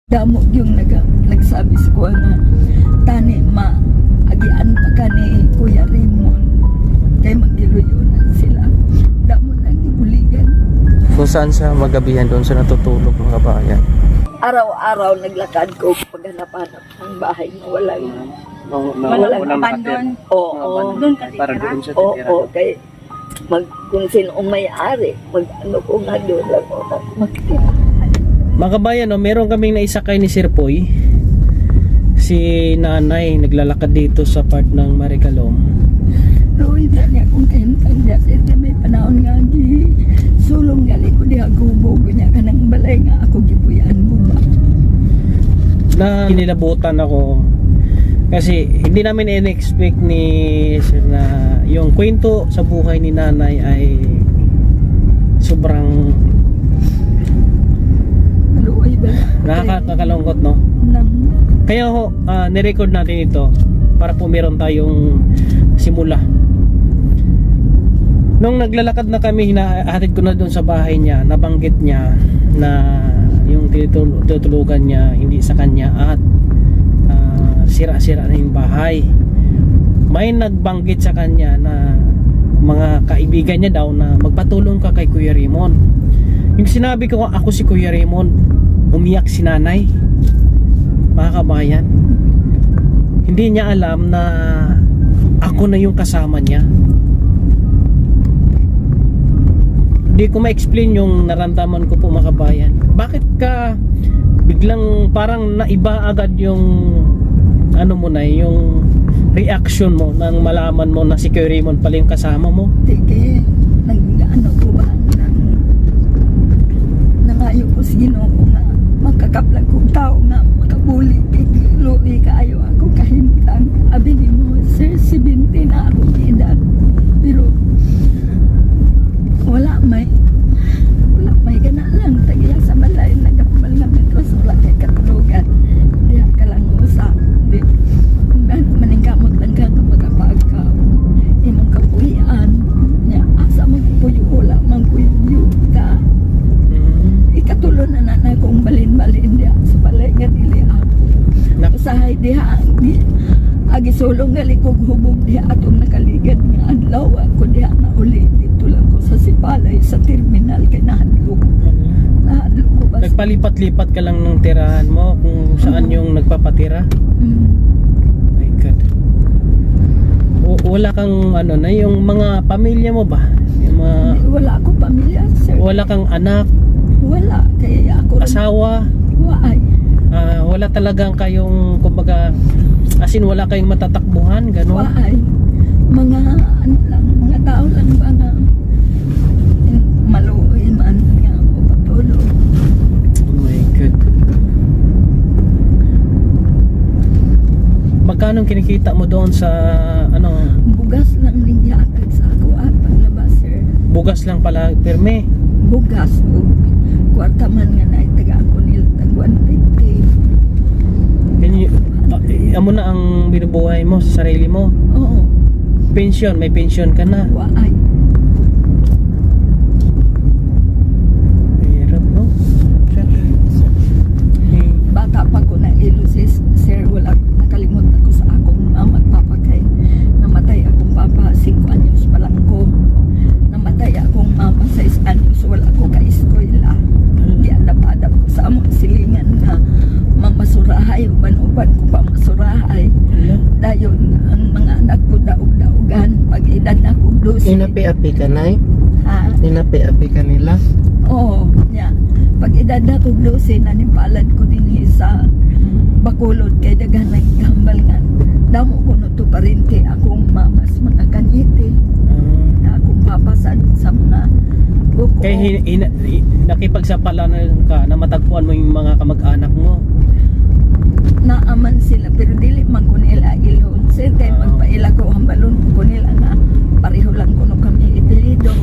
Damo yung nagsabi sa kuha nga, tani ma, agian pa ka ni Kuya Raymond. Kaya magdiluyonan sila. Damo nang ibuligan. Kung saan sa magabihan doon sa natutulog mga kabayan. Araw-araw naglakad ko paghanap-hanap ng bahay na walang abandon. Oo. Para doon sa Oo, titira. kay kung sino ang may-ari, ano ko nga doon lang ako magtira. Mga kabayan, no, meron kaming naisakay ni Sir Poy. Si nanay naglalakad dito sa part ng Marikalom. Roy, dali akong kahintang niya. Siyempre may panahon nga sulong gali ko di agubog niya ka ng balay nga ako gibuyan mo ba. Na inilabutan ako. Kasi hindi namin in-expect ni Sir na yung kwento sa buhay ni nanay ay sobrang Roy, nakakakalungkot, no? Kaya ho, nirecord natin ito para po meron tayong simula. Nung naglalakad na kami, hinahatid ko na doon sa bahay niya, nabanggit niya na yung tinutulugan niya hindi sa kanya at sira-sira na yung bahay. May nagbanggit sa kanya na mga kaibigan niya daw na magpatulong ka kay Kuya Raymond. Yung sinabi ko ako si Kuya Raymond, umiyak si nanay. Mga kabayan, hindi niya alam na ako na yung kasama niya. Hindi ko ma-explain yung naramdaman ko po mga kabayan. Bakit ka biglang parang naiba agad yung ano mo na, yung reaction mo nang malaman mo na si Kuya Raymond pala yung kasama mo? Sige, nag-ano ko ba nangayo ko sino ko nga makakaplag kong tao nga makabuli luwi kaayo ako kahintang abi ni mo sir 70 na ako edad pero wala may gana lang tagiya sa balay nagkapal nga metro sa lakay katulugan diya ka lang usa di maningkamot lang ka magkapagka imong kapuyan niya asa magpuyo wala magpuyo ka ikatulo na nanay kong balin-balin diya sa balay nga dili ako usahay diha agi sulong gali kong hubog diha atong nakaligad nga adlaw ako diha na uli dito lang ko sa Sipalay sa terminal kay nahadlok ko ba Nagpalipat-lipat ka lang ng tirahan mo kung saan yung nagpapatira? My God. Wala kang ano na yung mga pamilya mo ba? Yung mga wala ako pamilya sir wala kang anak, wala kaya ako asawa, waay wala talagang kayong kumbaga as in wala kayong matatakbuhan, gano'n? waay mga ano lang mga tao lang ba nga maluoy man nga ako patulog. Oh my God. Magkano kinikita mo doon sa ano? Bugas lang ningyaatag sa ako at paglabas sir. Bugas lang pala pirme. Bugas o kwarta man nga na itaga ako nila tag 150. Amo na ang binubuhay mo sa sarili mo. Oo. Pension, may pension ka na. Waay. Hirap, no? Bata pa ko na ilusis sir wala nakalimot ako sa akong mama at papa kay namatay akong papa 5 anyos pa lang ko. Namatay akong mama 6 anyos wala ko ka-eskwela. Di adap-adap ko sa among silingan na mamasurahay uban-uban ko pa masurahay. Dayon ang mga anak ko daog-daogan pag edad na ko 12. Inapi-api ka na Ha? Inapi-api ka nila? Oo, nya. Pag edad na ko 12 nanipalad ko din sa Bacolod kay daghan naghambal nga. Damo ko no to parente akong mamas mga kanyete. Na akong papasad sa mga buko. Kaya nakipagsapalanan ka na matagpuan mo yung mga kamag-anak mo. Naaman sila pero dili man ko nila ilon. Sir kay magpaila ko hambalon ko nila nga pareho lang ko no kami ipilido.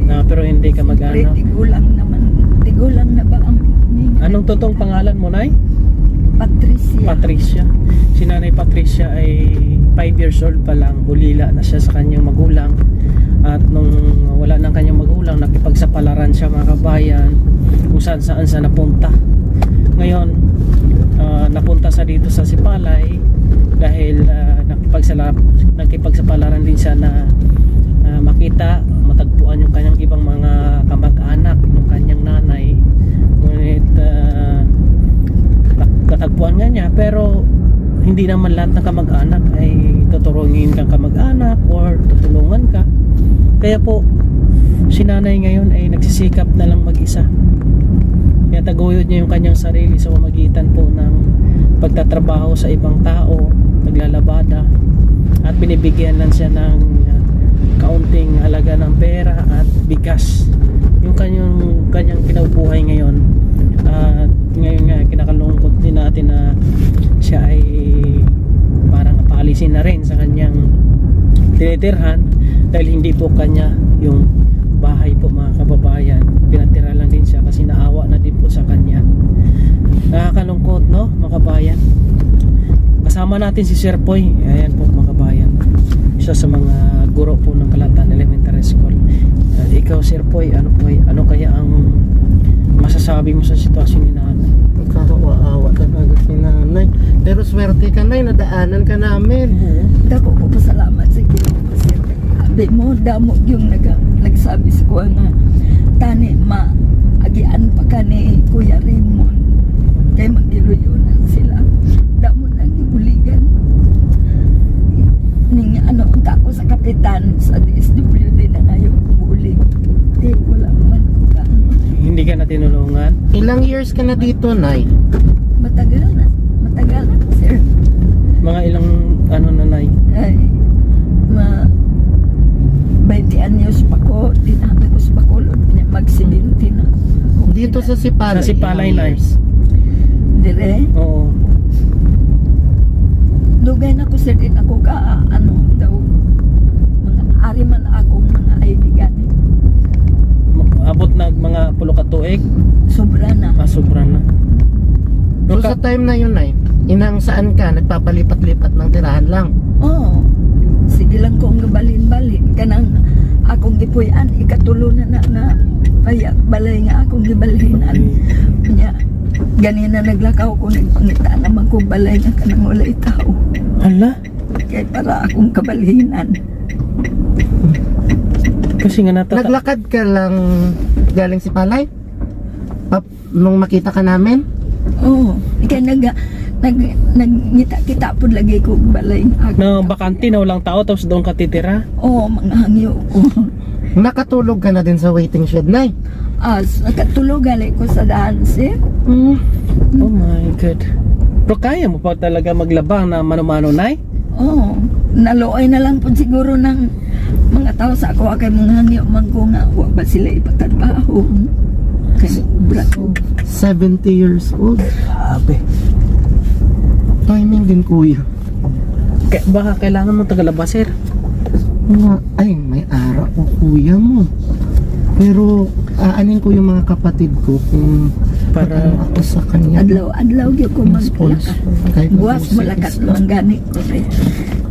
Pero hindi ka mag-anak. Tigulang naman. Tigulang na ba ang Anong totoong pangalan mo, Nay? Patricia. Patricia. Si Nanay Patricia ay 5 years old pa lang. Ulila na siya sa kanyang magulang. At nung wala ng kanyang magulang, nakipagsapalaran siya mga kabayan kung saan sa napunta. Ngayon, napunta sa dito sa Sipalay dahil nakipagsapalaran din siya na makita, matagpuan yung kanyang ibang mga kamag-anak ng kanyang nanay. Ngunit natagpuan nga niya, pero hindi naman lahat ng kamag-anak ay tuturungin kang kamag-anak or tutulungan ka. Kaya po si nanay ngayon ay nagsisikap na lang mag-isa. Kaya taguyod niya yung kanyang sarili sa pamamagitan po ng pagtatrabaho sa ibang tao, naglalabada, at binibigyan lang siya ng kaunting halaga ng pera at bigas. Yung kanyang kinabubuhay ngayon. At ngayon nga kinakalungkot din natin na siya ay parang napaalisin na rin sa kanyang tinitirhan dahil hindi po kanya yung bahay po, mga kababayan. Pinatira lang din siya kasi naawa na din po sa kanya. Nakakalungkot, no, mga kabayan. Kasama natin si Sir Poy. Ayan po, mga kabayan, isa sa mga guro po ng Kalatan Elementary School. Ikaw, Sir Poy, ano kaya ang masasabi mo sa sitwasyon ni nanay? Kawawa talaga si nanay. Pero swerte ka, Nay, nadaanan ka namin. Dako ko pasalamat sa Ginoo kasi abi mo damo yung nagsabi sa ko nga tani agian pa ka ni Kuya Raymond kay magiluyonan sila. Damo nang gibuligan ning ano unta ko sa kapitan sa DSWD na ngayon bulig. Di wala man ko ka. Hindi ka na tinulungan? Ilang years ka na dito, Nay? Matagal na sir. Mga ilang nanay? Ay, 20 anyos pa ko, dinami ko sa Bacolod, mag-70 na. Dito sa Sipalay? Sa Sipalay, ilang Nay? years? Dire, Oo. dugay na ko sir din ako ka, daw, mga ari man akong mga ID gani. Abot na mga pulo ka tuig? Sobra na. Sobra na. So sa time na yun, Nay, inang saan ka? Nagpapalipat-lipat ng tirahan lang? Oo. Sige lang kong gabalin-balin. Kanang akong gipuyan, ikatulo na kaya balay nga akong gibalinan. Nya, ganina naglakaw ko, nagpangita naman kong balay na kanang walay tao. Hala? Kaya para akong kabalinan. Kasi nga Naglakad ka lang galing Sipalay? Nung makita ka namin? Oo. Kaya nagngita-kita po lagi ko balay nga ako. na bakante na walang tao tapos doon ka titira? Oo, mga hangyo ko. Nakatulog ka na din sa waiting shed, Nay? Nakatulog gali ko sa danse. Oh my God. Pero kaya mo pa talaga maglaba na mano-mano, Nay? Oo. Naluoy na lang po siguro ng mga tao sa ako kay mga hangyo man ko nga wa ba sila ipatrabaho. Kasi ubra ko. 70 years old. Grabe. Timing din, Kuya. Baka kailangan mo tagalaba, sir. Ay, may araw ko, Kuya mo. Pero aanin ko yung mga kapatid ko kung Para- ano ako sa kanya. Adlaw gyud ko maglakat. Kahit Buwas mag-usap malakat is- lang gani ko kay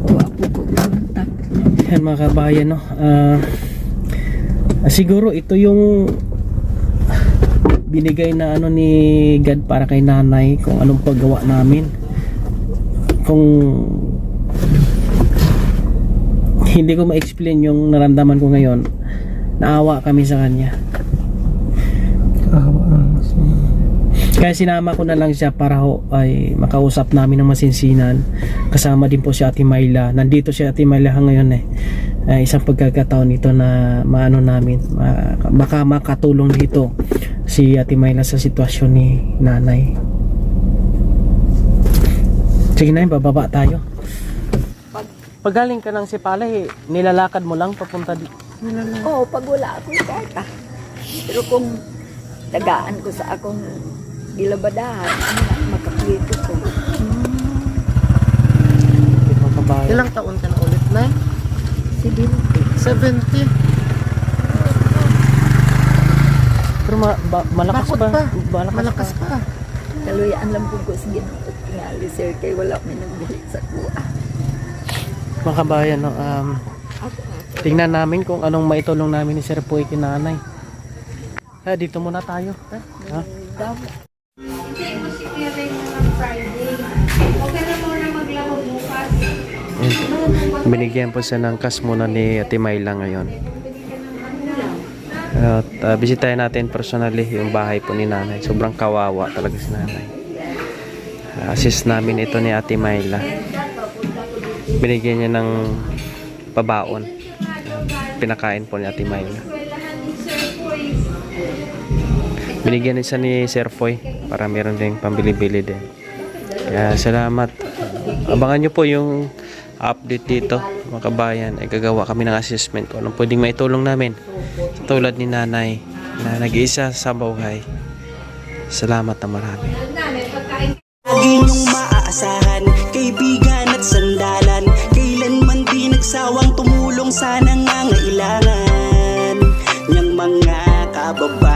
tuwa po ko kontak. Yan, mga kabayan, no? Siguro ito yung binigay na ni God para kay nanay kung anong paggawa namin. Kung hindi ko ma-explain yung naramdaman ko ngayon, naawa kami sa kanya. Kaya sinama ko na lang siya para ay makausap namin ng masinsinan. Kasama din po si Ate Myla. Nandito si Ate Myla ngayon isang pagkakataon ito na maano namin, baka makatulong dito si Ate Myla sa sitwasyon ni nanay. Sige na, bababa tayo. Pag galing ka ng Sipalay, nilalakad mo lang papunta dito? Oo, pag wala akong kwarta. Pero kung tagaan ko sa akong ilabadahan, makaplito ko. Mga kabayan. Ilang taon ka na ulit, Nay? 70. 70. Pero malakas Bakit pa. pa? Malakas pa. Kaluyaan lang po ko sa ginoo. Tingali, sir, kay wala may nagbili sa kuha. Mga kabayan, no, tingnan namin kung anong maitulong namin ni Sir Poy kay nanay. Dito muna tayo. Ha? Damo. Ayan. Binigyan po siya ng cash muna ni Ate Myla ngayon. At bisitahin natin personally yung bahay po ni nanay. Sobrang kawawa talaga si nanay. Assist namin ito ni Ate Myla. Binigyan niya ng pabaon. Pinakain po ni Ate Myla. Binigyan din siya ni Sir Foy para meron din pambili-bili din. Kaya salamat. Abangan nyo po yung update dito mga kabayan. Ay gagawa kami ng assessment kung anong pwedeng maitulong namin. Tulad ni nanay na nag-iisa sa buhay. Salamat na marami. Lagi niyong maaasahan, kaibigan at sandalan. Kailanman di nagsawang tumulong sa nangangailangan niyang mga kababayan.